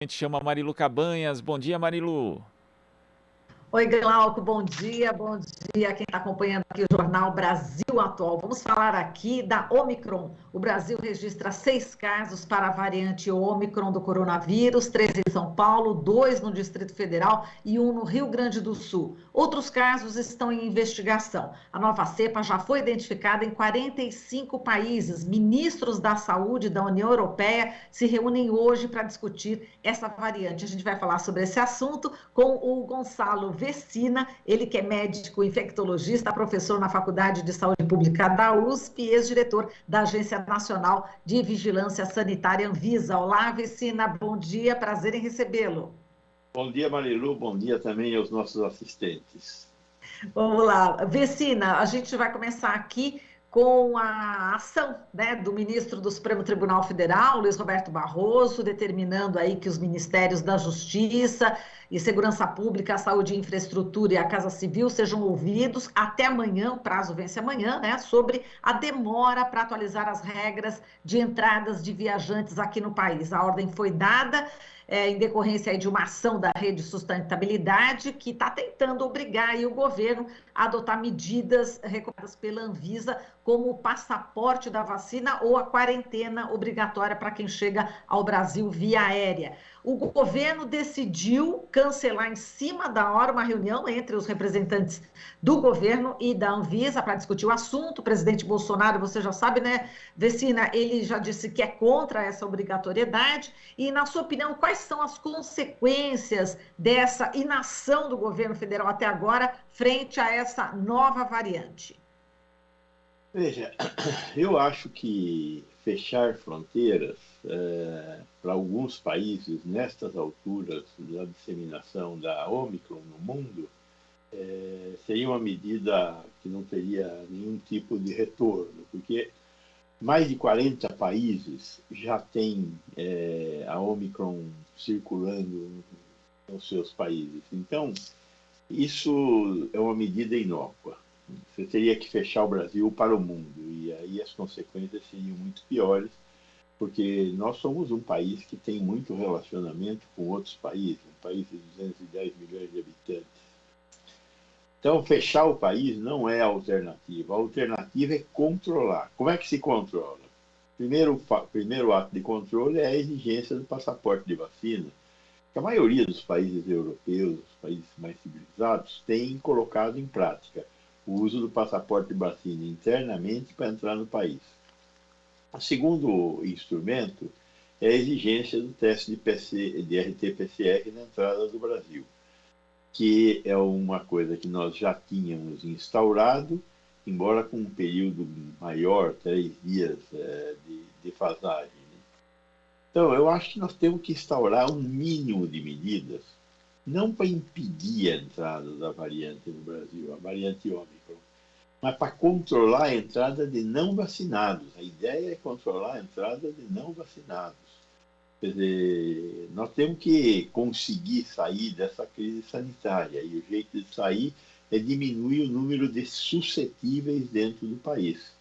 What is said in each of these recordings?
gente chama Marilu Cabanhas. Bom dia, Marilu. Oi, Glauco, bom dia a quem está acompanhando aqui o Jornal Brasil Atual. Vamos falar aqui da Omicron. O Brasil registra 6 casos para a variante Omicron do coronavírus, 3 em São Paulo, 2 no Distrito Federal e 1 no Rio Grande do Sul. Outros casos estão em investigação. A nova cepa já foi identificada em 45 países. Ministros da Saúde da União Europeia se reúnem hoje para discutir essa variante. A gente vai falar sobre esse assunto com o Gonçalo Vecina, ele que é médico infectologista, professor na Faculdade de Saúde Pública da USP e ex-diretor da Agência Nacional de Vigilância Sanitária Anvisa. Olá, Vecina, bom dia, prazer em recebê-lo. Bom dia, Marilu, bom dia também aos nossos assistentes. Vamos lá, Vecina, a gente vai começar aqui com a ação, né, do ministro do Supremo Tribunal Federal, Luiz Roberto Barroso, determinando aí que os ministérios da Justiça e Segurança Pública, Saúde e Infraestrutura e a Casa Civil sejam ouvidos até amanhã, o prazo vence amanhã, né, sobre a demora para atualizar as regras de entradas de viajantes aqui no país. A ordem foi dada em decorrência aí de uma ação da Rede Sustentabilidade, que está tentando obrigar aí o governo a adotar medidas recomendadas pela Anvisa, como o passaporte da vacina ou a quarentena obrigatória para quem chega ao Brasil via aérea. O governo decidiu cancelar em cima da hora uma reunião entre os representantes do governo e da Anvisa para discutir o assunto. O presidente Bolsonaro, você já sabe, né, Vecina, ele já disse que é contra essa obrigatoriedade. E, na sua opinião, quais são as consequências dessa inação do governo federal até agora frente a essa nova variante? Veja, eu acho que fechar fronteiras para alguns países nestas alturas da disseminação da Omicron no mundo seria uma medida que não teria nenhum tipo de retorno, porque mais de 40 países já têm a Omicron circulando nos seus países. Então, isso é uma medida inócua. Você teria que fechar o Brasil para o mundo, e aí as consequências seriam muito piores, porque nós somos um país que tem muito relacionamento com outros países, um país de 210 milhões de habitantes. Então, fechar o país não é a alternativa. A alternativa é controlar. Como é que se controla? Primeiro ato de controle é a exigência do passaporte de vacina, que a maioria dos países europeus, os países mais civilizados, tem colocado em prática o uso do passaporte de vacina internamente para entrar no país. O segundo instrumento é a exigência do teste de RT-PCR na entrada do Brasil, que é uma coisa que nós já tínhamos instaurado, embora com um período maior, 3 dias de defasagem. Então, eu acho que nós temos que instaurar um mínimo de medidas, não para impedir a entrada da variante no Brasil, a variante Ômicron, mas para controlar a entrada de não vacinados. A ideia é controlar a entrada de não vacinados. Quer dizer, nós temos que conseguir sair dessa crise sanitária, e o jeito de sair é diminuir o número de suscetíveis dentro do país.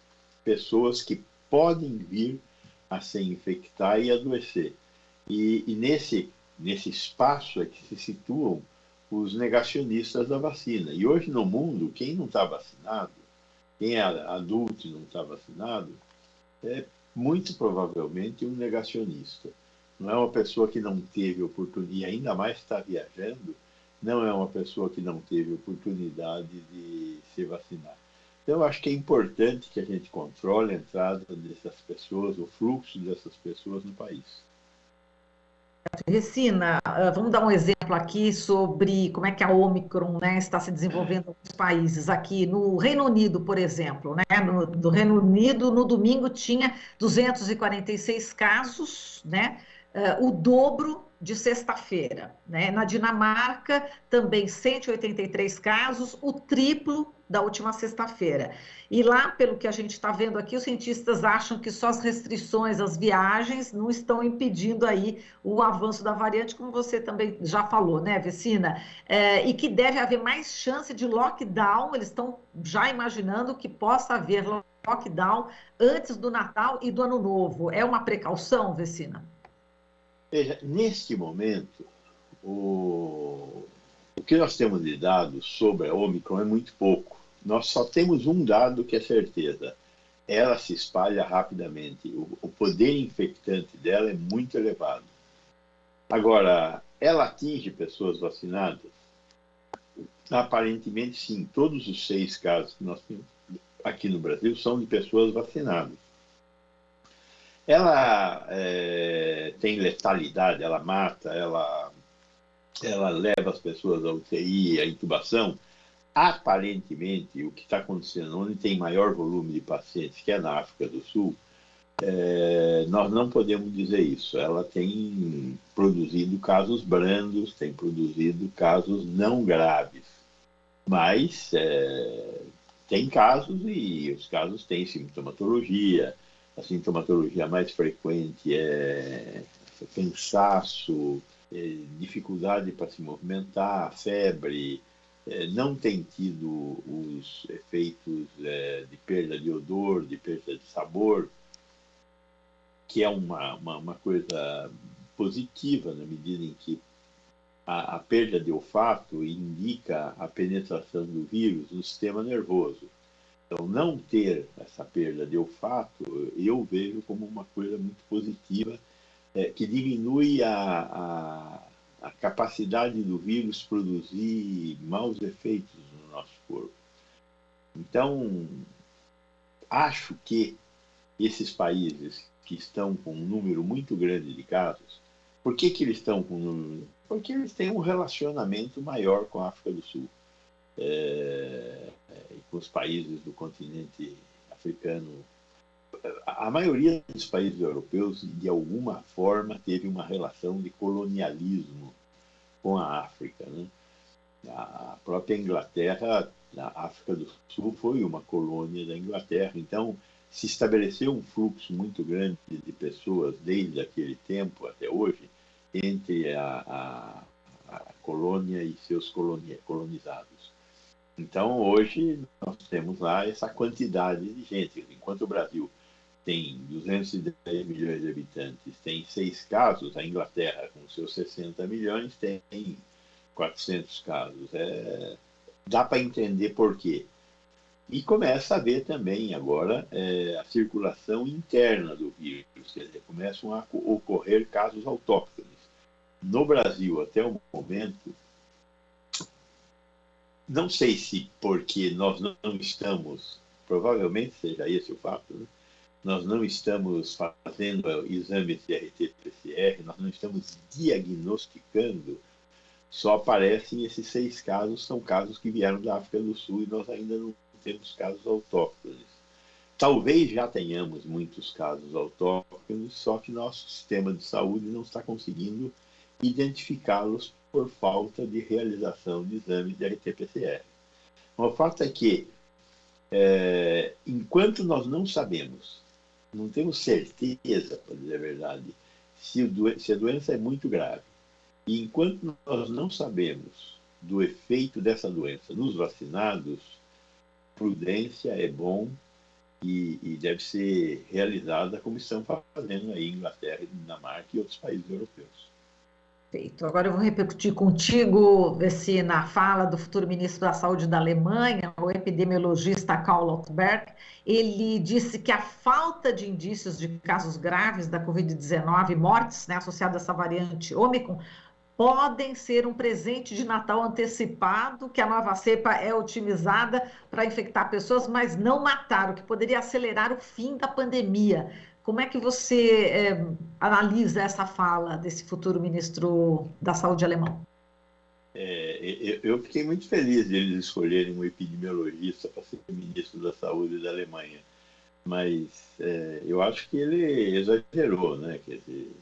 Pessoas que podem vir a se infectar e adoecer. E nesse espaço é que se situam os negacionistas da vacina. E hoje no mundo, quem não está vacinado, quem é adulto e não está vacinado, é muito provavelmente um negacionista. Não é uma pessoa que não teve oportunidade, ainda mais está viajando, não é uma pessoa que não teve oportunidade de se vacinar. Então, eu acho que é importante que a gente controle a entrada dessas pessoas, o fluxo dessas pessoas no país. Recina, vamos dar um exemplo aqui sobre como é que a Omicron, né, está se desenvolvendo em alguns países. Aqui no Reino Unido, por exemplo, né, no Reino Unido, no domingo tinha 246 casos, né, o dobro de sexta-feira, né? Na Dinamarca, também 183 casos, o triplo da última sexta-feira. E lá, pelo que a gente está vendo aqui, os cientistas acham que só as restrições às viagens não estão impedindo aí o avanço da variante, como você também já falou, né, Vecina? E que deve haver mais chance de lockdown, eles estão já imaginando que possa haver lockdown antes do Natal e do Ano Novo. É uma precaução, Vecina? Veja, neste momento, o que nós temos de dados sobre a Omicron é muito pouco. Nós só temos um dado que é certeza. Ela se espalha rapidamente. O poder infectante dela é muito elevado. Agora, ela atinge pessoas vacinadas? Aparentemente, sim. Todos os 6 casos que nós temos aqui no Brasil são de pessoas vacinadas. Ela tem letalidade, ela mata, ela leva as pessoas à UTI, à intubação. Aparentemente, o que está acontecendo, onde tem maior volume de pacientes, que é na África do Sul, nós não podemos dizer isso. Ela tem produzido casos brandos, tem produzido casos não graves. Mas tem casos e os casos têm sintomatologia. A sintomatologia mais frequente é cansaço, dificuldade para se movimentar, febre, não tem tido os efeitos de perda de odor, de perda de sabor, que é uma coisa positiva na medida em que a perda de olfato indica a penetração do vírus no sistema nervoso. Então, não ter essa perda de olfato, eu vejo como uma coisa muito positiva, que diminui a capacidade do vírus produzir maus efeitos no nosso corpo. Então, acho que esses países que estão com um número muito grande de casos, por que eles estão com um número? Porque eles têm um relacionamento maior com a África do Sul. E com os países do continente africano. A maioria dos países europeus, de alguma forma, teve uma relação de colonialismo com a África. Né? A própria Inglaterra, a África do Sul foi uma colônia da Inglaterra. Então, se estabeleceu um fluxo muito grande de pessoas, desde aquele tempo até hoje, entre a colônia e seus colonizados. Então, hoje, nós temos lá essa quantidade de gente. Enquanto o Brasil tem 210 milhões de habitantes, tem 6 casos, a Inglaterra, com seus 60 milhões, tem 400 casos. Dá para entender por quê. E começa a haver também, agora, a circulação interna do vírus. Quer dizer, começam a ocorrer casos autóctones. No Brasil, até o momento, não sei se porque nós não estamos, provavelmente seja esse o fato, né? Nós não estamos fazendo exames de RT-PCR, nós não estamos diagnosticando, só aparecem esses 6 casos, são casos que vieram da África do Sul e nós ainda não temos casos autóctones. Talvez já tenhamos muitos casos autóctones, só que nosso sistema de saúde não está conseguindo identificá-los por falta de realização de exames de RT-PCR. O fato é que, enquanto nós não sabemos, não temos certeza, para dizer a verdade, se a doença é muito grave, e enquanto nós não sabemos do efeito dessa doença nos vacinados, prudência é bom e deve ser realizada como estão fazendo aí Inglaterra, Dinamarca e outros países europeus. Perfeito. Agora eu vou repercutir contigo, Vecina, a fala do futuro ministro da Saúde da Alemanha, o epidemiologista Karl Lauterbach. Ele disse que a falta de indícios de casos graves da Covid-19 e mortes, né, associadas a essa variante Ômicron, podem ser um presente de Natal antecipado, que a nova cepa é otimizada para infectar pessoas, mas não matar, o que poderia acelerar o fim da pandemia. Como é que você analisa essa fala desse futuro ministro da Saúde alemão? Eu fiquei muito feliz de eles escolherem um epidemiologista para ser ministro da Saúde da Alemanha, mas eu acho que ele exagerou, né? Quer dizer,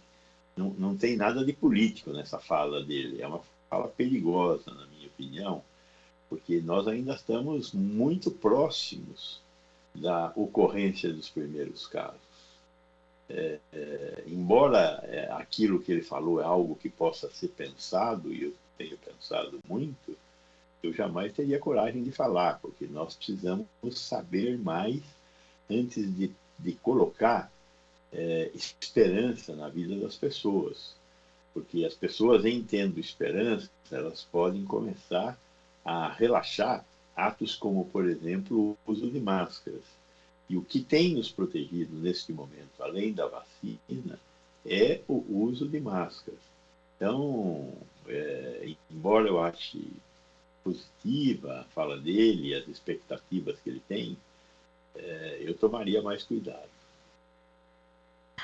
não tem nada de político nessa fala dele. É uma fala perigosa, na minha opinião, porque nós ainda estamos muito próximos da ocorrência dos primeiros casos. Embora aquilo que ele falou é algo que possa ser pensado, e eu tenho pensado muito, eu jamais teria coragem de falar, porque nós precisamos saber mais antes de colocar esperança na vida das pessoas. porque as pessoas, em tendo esperança, elas podem começar a relaxar atos como, por exemplo, o uso de máscaras. E o que tem nos protegido neste momento, além da vacina, é o uso de máscaras. Então, embora eu ache positiva a fala dele, as expectativas que ele tem, eu tomaria mais cuidado.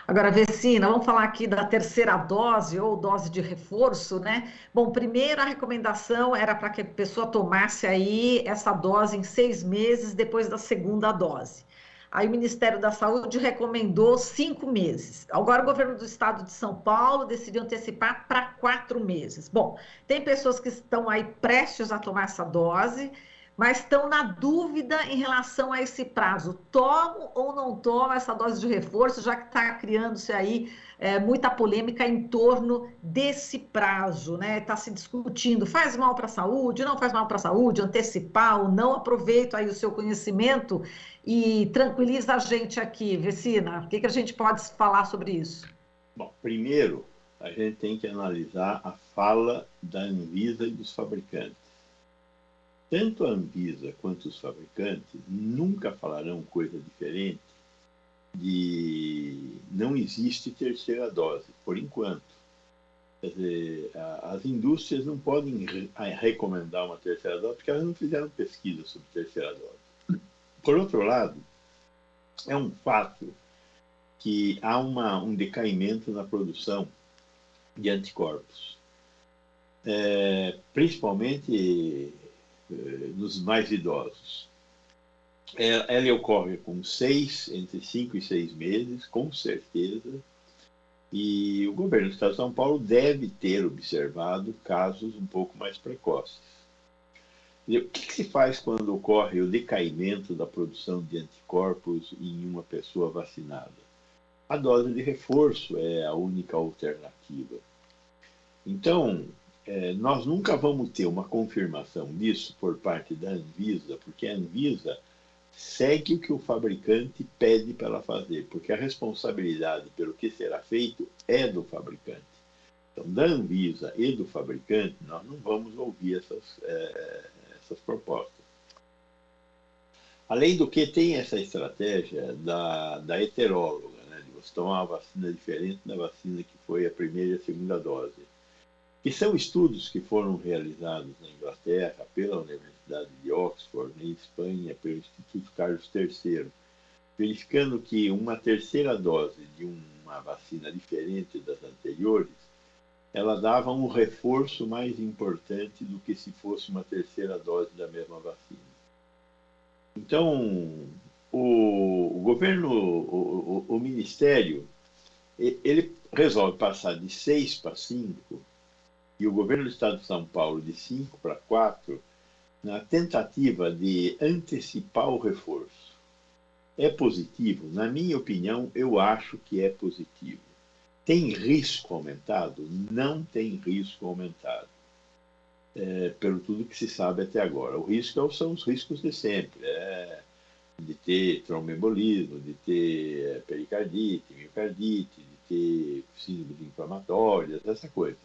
Agora, Vecina, vamos falar aqui da terceira dose ou dose de reforço, né? Bom, primeiro a recomendação era para que a pessoa tomasse aí essa dose em 6 meses depois da segunda dose. Aí o Ministério da Saúde recomendou 5 meses. Agora o governo do estado de São Paulo decidiu antecipar para 4 meses. Bom, tem pessoas que estão aí prestes a tomar essa dose, mas estão na dúvida em relação a esse prazo. Tomo ou não tomo essa dose de reforço, já que está criando-se aí muita polêmica em torno desse prazo, né? Está se discutindo, faz mal para a saúde, não faz mal para a saúde, antecipar ou não. Aproveito aí o seu conhecimento e tranquiliza a gente aqui, Vecina. O que a gente pode falar sobre isso? Bom, primeiro, a gente tem que analisar a fala da Anvisa e dos fabricantes. Tanto a Anvisa quanto os fabricantes nunca falarão coisa diferente de não existe terceira dose, por enquanto. Quer dizer, as indústrias não podem recomendar uma terceira dose porque elas não fizeram pesquisa sobre terceira dose. Por outro lado, é um fato que há um decaimento na produção de anticorpos, principalmente nos mais idosos. Ela ocorre com entre 5 e 6 meses, com certeza, e o governo do Estado de São Paulo deve ter observado casos um pouco mais precoces. O que se faz quando ocorre o decaimento da produção de anticorpos em uma pessoa vacinada? A dose de reforço é a única alternativa. Então, nós nunca vamos ter uma confirmação disso por parte da Anvisa, porque a Anvisa segue o que o fabricante pede para ela fazer, porque a responsabilidade pelo que será feito é do fabricante. Então, da Anvisa e do fabricante, nós não vamos ouvir essas propostas. Além do que, tem essa estratégia da heteróloga, né, de você tomar uma vacina diferente da vacina que foi a primeira e a segunda dose. E são estudos que foram realizados na Inglaterra, pela Universidade de Oxford, em Espanha, pelo Instituto Carlos III, verificando que uma terceira dose de uma vacina diferente das anteriores, ela dava um reforço mais importante do que se fosse uma terceira dose da mesma vacina. Então, o governo, o Ministério, ele resolve passar de 6 para 5, e o governo do Estado de São Paulo de 5 para 4, na tentativa de antecipar o reforço. É positivo? Na minha opinião, eu acho que é positivo. Tem risco aumentado? Não tem risco aumentado, pelo tudo que se sabe até agora. O risco são os riscos de sempre, de ter tromboembolismo, de ter pericardite, miocardite, de ter síndrome inflamatórias, essa coisa.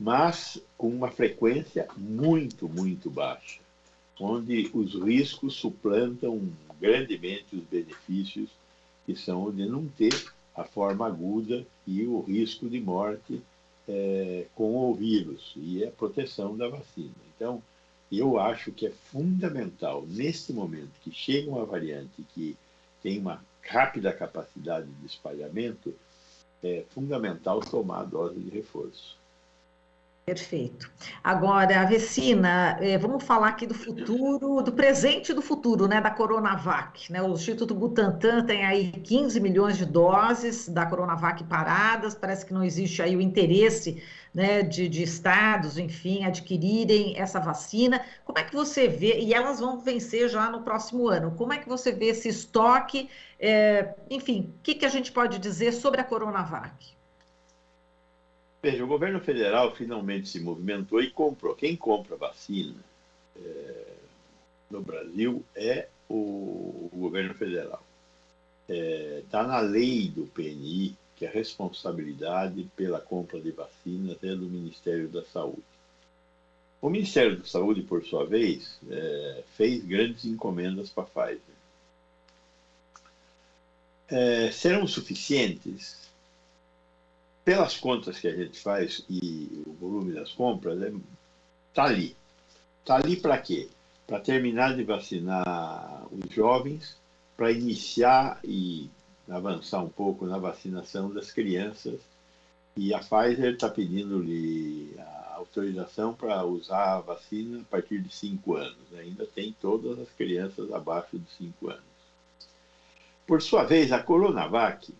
Mas com uma frequência muito, muito baixa, onde os riscos suplantam grandemente os benefícios, que são de não ter a forma aguda e o risco de morte com o vírus e a proteção da vacina. Então, eu acho que é fundamental, neste momento que chega uma variante que tem uma rápida capacidade de espalhamento, é fundamental tomar a dose de reforço. Perfeito. Agora, Vecina, vamos falar aqui do futuro, do presente e do futuro, né, da Coronavac, né? O Instituto Butantan tem aí 15 milhões de doses da Coronavac paradas, parece que não existe aí o interesse, né, de estados, enfim, adquirirem essa vacina. Como é que você vê, e elas vão vencer já no próximo ano, como é que você vê esse estoque, enfim, o que a gente pode dizer sobre a Coronavac? Veja, o governo federal finalmente se movimentou e comprou. Quem compra vacina no Brasil é o governo federal. Está na lei do PNI que a responsabilidade pela compra de vacinas é do Ministério da Saúde. O Ministério da Saúde, por sua vez, fez grandes encomendas para a Pfizer. Serão suficientes? Pelas contas que a gente faz e o volume das compras, está ali. Está ali para quê? Para terminar de vacinar os jovens, para iniciar e avançar um pouco na vacinação das crianças. E a Pfizer está pedindo-lhe a autorização para usar a vacina a partir de 5 anos. Ainda tem todas as crianças abaixo de 5 anos. Por sua vez, a Coronavac,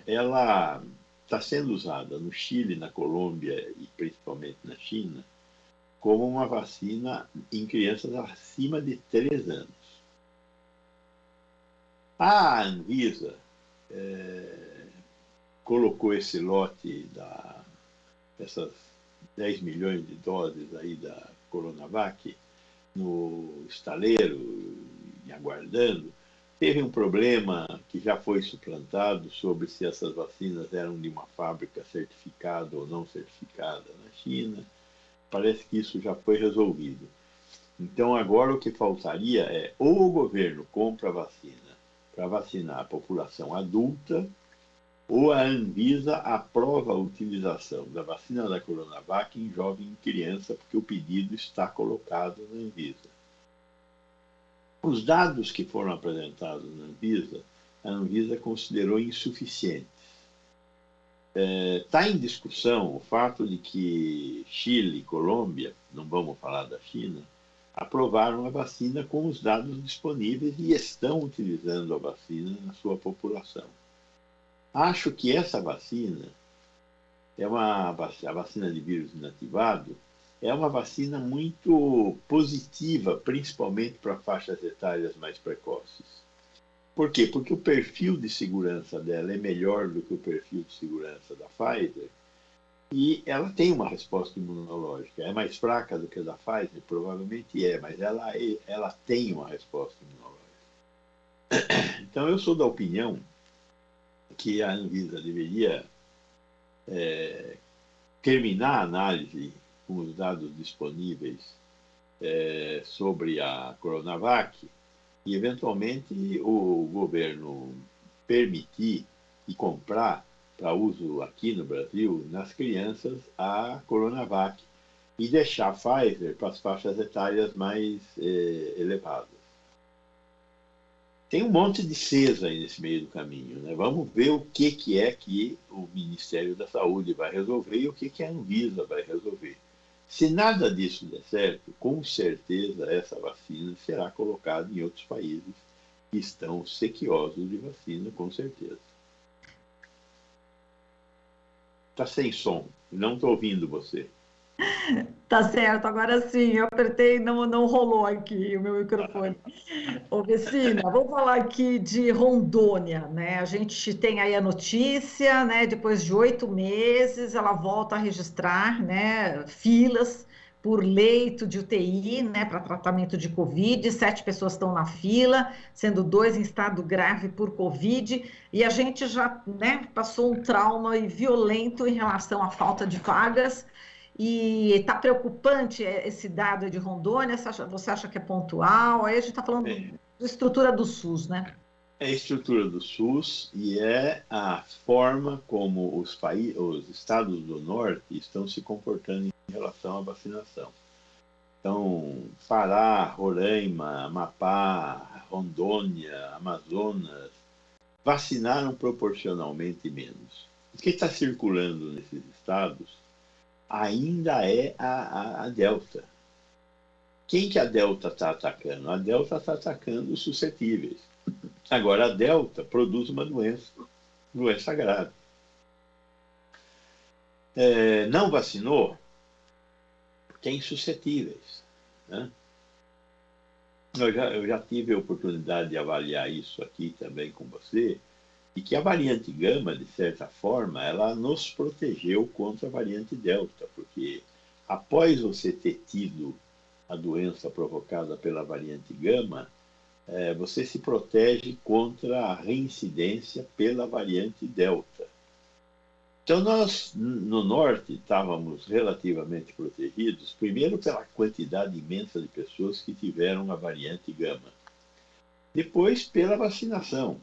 ela está sendo usada no Chile, na Colômbia e principalmente na China, como uma vacina em crianças acima de 3 anos. A Anvisa colocou esse lote dessas 10 milhões de doses aí da Coronavac no estaleiro e aguardando. Teve um problema que já foi suplantado sobre se essas vacinas eram de uma fábrica certificada ou não certificada na China. Parece que isso já foi resolvido. Então, agora o que faltaria é ou o governo compra a vacina para vacinar a população adulta, ou a Anvisa aprova a utilização da vacina da Coronavac em jovem e criança, porque o pedido está colocado na Anvisa. Os dados que foram apresentados na Anvisa, a Anvisa considerou insuficientes. Está em discussão o fato de que Chile e Colômbia, não vamos falar da China, aprovaram a vacina com os dados disponíveis e estão utilizando a vacina na sua população. Acho que essa vacina a vacina de vírus inativado, é uma vacina muito positiva, principalmente para faixas etárias mais precoces. Por quê? Porque o perfil de segurança dela é melhor do que o perfil de segurança da Pfizer e ela tem uma resposta imunológica. É mais fraca do que a da Pfizer? Provavelmente mas ela tem uma resposta imunológica. Então, eu sou da opinião que a Anvisa deveria terminar a análise com os dados disponíveis sobre a Coronavac e, eventualmente, o governo permitir e comprar para uso aqui no Brasil, nas crianças, a Coronavac e deixar a Pfizer para as faixas etárias mais elevadas. Tem um monte de CES aí nesse meio do caminho, né? Vamos ver o que é que o Ministério da Saúde vai resolver e o que a Anvisa vai resolver. Se nada disso der certo, com certeza essa vacina será colocada em outros países que estão sequiosos de vacina, com certeza. Está sem som, não estou ouvindo você. Tá certo, agora sim, eu apertei, não rolou aqui o meu microfone. Ô, Vecina, vamos falar aqui de Rondônia, né? A gente tem aí a notícia, né? Depois de 8 meses, ela volta a registrar, né? Filas por leito de UTI, né? Para tratamento de Covid. 7 pessoas estão na fila, sendo 2 em estado grave por Covid. E a gente já, né? Passou um trauma violento em relação à falta de vagas. E está preocupante esse dado de Rondônia? Você acha que é pontual? Aí a gente está falando da estrutura do SUS, né? É a estrutura do SUS e é a forma como os estados do norte estão se comportando em relação à vacinação. Então, Pará, Roraima, Amapá, Rondônia, Amazonas, vacinaram proporcionalmente menos. O que está circulando nesses estados ainda é a Delta. Quem que a Delta está atacando? A Delta está atacando os suscetíveis. Agora, a Delta produz uma doença grave. Não vacinou? Tem suscetíveis. Né? Eu já tive a oportunidade de avaliar isso aqui também com você, e que a variante Gama, de certa forma, ela nos protegeu contra a variante Delta, porque após você ter tido a doença provocada pela variante Gama, você se protege contra a reincidência pela variante Delta. Então, nós, no norte, estávamos relativamente protegidos, primeiro pela quantidade imensa de pessoas que tiveram a variante Gama, depois pela vacinação.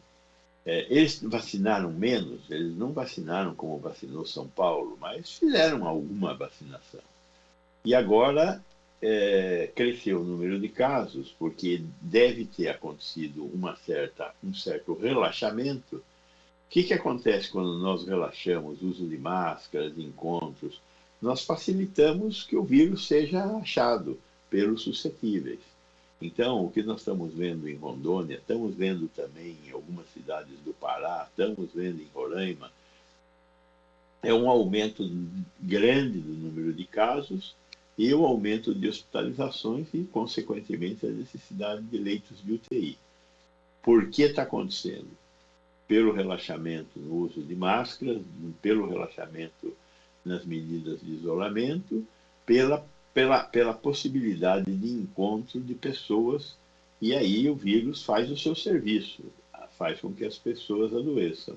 Eles vacinaram menos, eles não vacinaram como vacinou São Paulo, mas fizeram alguma vacinação. E agora cresceu o número de casos, porque deve ter acontecido um certo relaxamento. O que acontece quando nós relaxamos o uso de máscaras, de encontros? Nós facilitamos que o vírus seja achado pelos suscetíveis. Então, o que nós estamos vendo em Rondônia, estamos vendo também em algumas cidades do Pará, estamos vendo em Roraima, é um aumento grande do número de casos e o aumento de hospitalizações e, consequentemente, a necessidade de leitos de UTI. Por que está acontecendo? Pelo relaxamento no uso de máscaras, pelo relaxamento nas medidas de isolamento, pela possibilidade de encontro de pessoas, e aí o vírus faz o seu serviço, faz com que as pessoas adoeçam,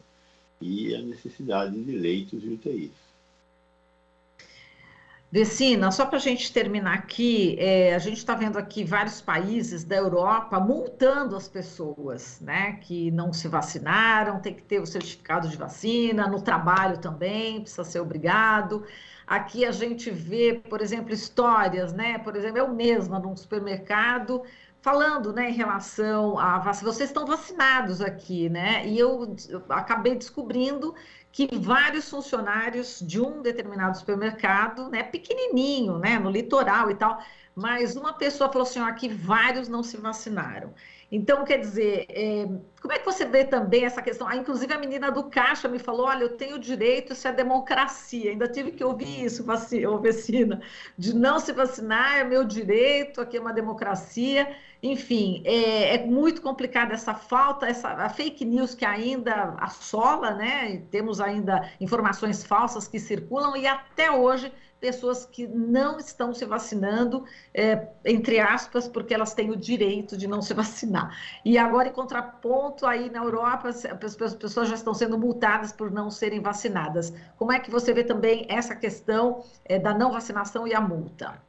e a necessidade de leitos de UTI. Vecina, só para a gente terminar aqui, a gente está vendo aqui vários países da Europa multando as pessoas, né, que não se vacinaram, tem que ter o certificado de vacina, no trabalho também, precisa ser obrigado. Aqui a gente vê, por exemplo, histórias, né, por exemplo, eu mesma num supermercado, falando, né, em relação a vacina, vocês estão vacinados aqui, né, e eu acabei descobrindo que vários funcionários de um determinado supermercado, né, pequenininho, né, no litoral e tal, mas uma pessoa falou assim, ó, que vários não se vacinaram. Então, quer dizer, como é que você vê também essa questão? Ah, inclusive, a menina do caixa me falou, olha, eu tenho direito, isso é democracia. Ainda tive que ouvir isso, vacina, de não se vacinar é meu direito, aqui é uma democracia. Enfim, é muito complicada essa falta, a fake news que ainda assola, né? Temos ainda informações falsas que circulam e até hoje pessoas que não estão se vacinando, entre aspas, porque elas têm o direito de não se vacinar. E agora, em contraponto, aí na Europa, as pessoas já estão sendo multadas por não serem vacinadas. Como é que você vê também essa questão da não vacinação e a multa?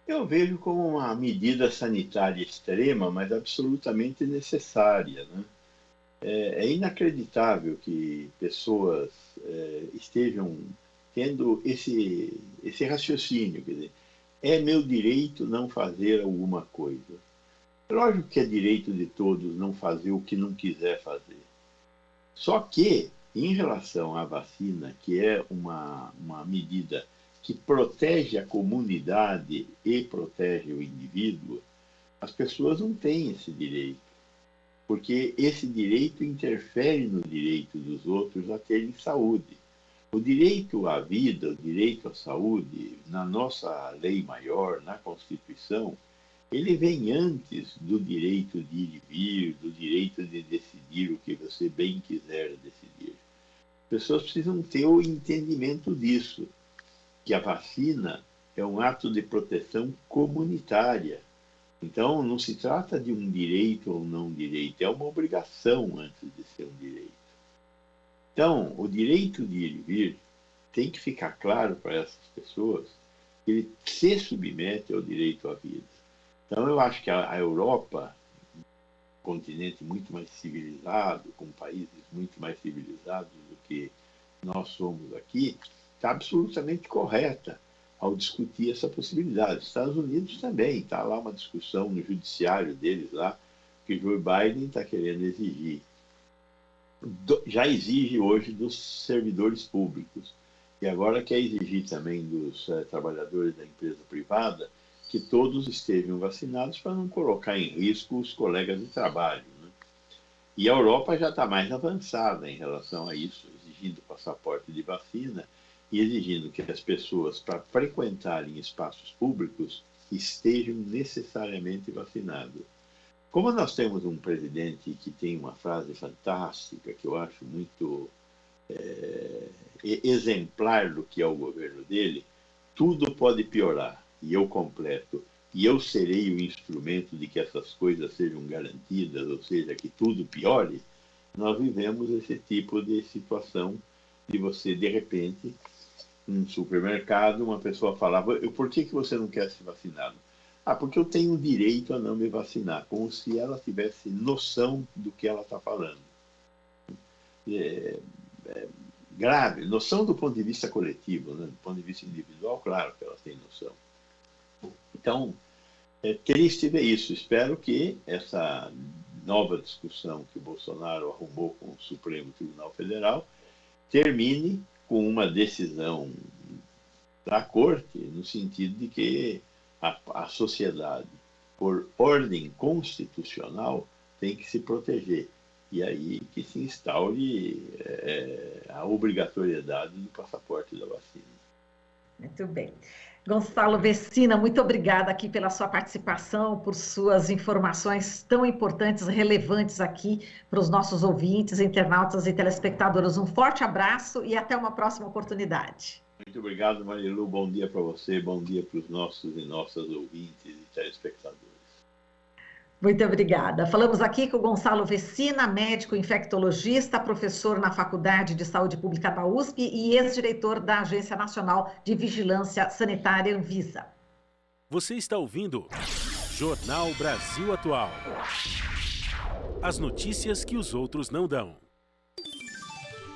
Eu vejo como uma medida sanitária extrema, mas absolutamente necessária, né? É inacreditável que pessoas estejam tendo esse raciocínio, quer dizer, é meu direito não fazer alguma coisa. Lógico que é direito de todos não fazer o que não quiser fazer. Só que, em relação à vacina, que é uma medida que protege a comunidade e protege o indivíduo, as pessoas não têm esse direito, porque esse direito interfere no direito dos outros a terem saúde. O direito à vida, o direito à saúde, na nossa lei maior, na Constituição, ele vem antes do direito de ir e vir, do direito de decidir o que você bem quiser decidir. As pessoas precisam ter o entendimento disso, que a vacina é um ato de proteção comunitária. Então, não se trata de um direito ou não direito, é uma obrigação antes de ser um direito. Então, o direito de ir e vir tem que ficar claro para essas pessoas que ele se submete ao direito à vida. Então, eu acho que a Europa, um continente muito mais civilizado, com países muito mais civilizados do que nós somos aqui, está absolutamente correta ao discutir essa possibilidade. Os Estados Unidos também, está lá uma discussão no judiciário deles lá, que Joe Biden está querendo exigir. Já exige hoje dos servidores públicos, e agora quer exigir também dos trabalhadores da empresa privada que todos estejam vacinados para não colocar em risco os colegas de trabalho, né? E a Europa já está mais avançada em relação a isso, exigindo passaporte de vacina e exigindo que as pessoas, para frequentarem espaços públicos, estejam necessariamente vacinadas. Como nós temos um presidente que tem uma frase fantástica, que eu acho muito exemplar do que é o governo dele, tudo pode piorar, e eu completo, e eu serei o instrumento de que essas coisas sejam garantidas, ou seja, que tudo piore, nós vivemos esse tipo de situação de você, de repente, num supermercado, uma pessoa falava: por que você não quer se vacinar? Ah, porque eu tenho o direito a não me vacinar, como se ela tivesse noção do que ela está falando. É grave, noção do ponto de vista coletivo, né? Do ponto de vista individual, claro que ela tem noção. Então, é triste ver isso. Espero que essa nova discussão que o Bolsonaro arrumou com o Supremo Tribunal Federal termine com uma decisão da Corte, no sentido de que a sociedade, por ordem constitucional, tem que se proteger. E aí que se instaure a obrigatoriedade do passaporte da vacina. Muito bem. Gonçalo Vecina, muito obrigada aqui pela sua participação, por suas informações tão importantes, relevantes aqui para os nossos ouvintes, internautas e telespectadores. Um forte abraço e até uma próxima oportunidade. Muito obrigado, Marilu. Bom dia para você, bom dia para os nossos e nossas ouvintes e telespectadores. Muito obrigada. Falamos aqui com o Gonçalo Vecina, médico infectologista, professor na Faculdade de Saúde Pública da USP e ex-diretor da Agência Nacional de Vigilância Sanitária, Anvisa. Você está ouvindo Jornal Brasil Atual. As notícias que os outros não dão.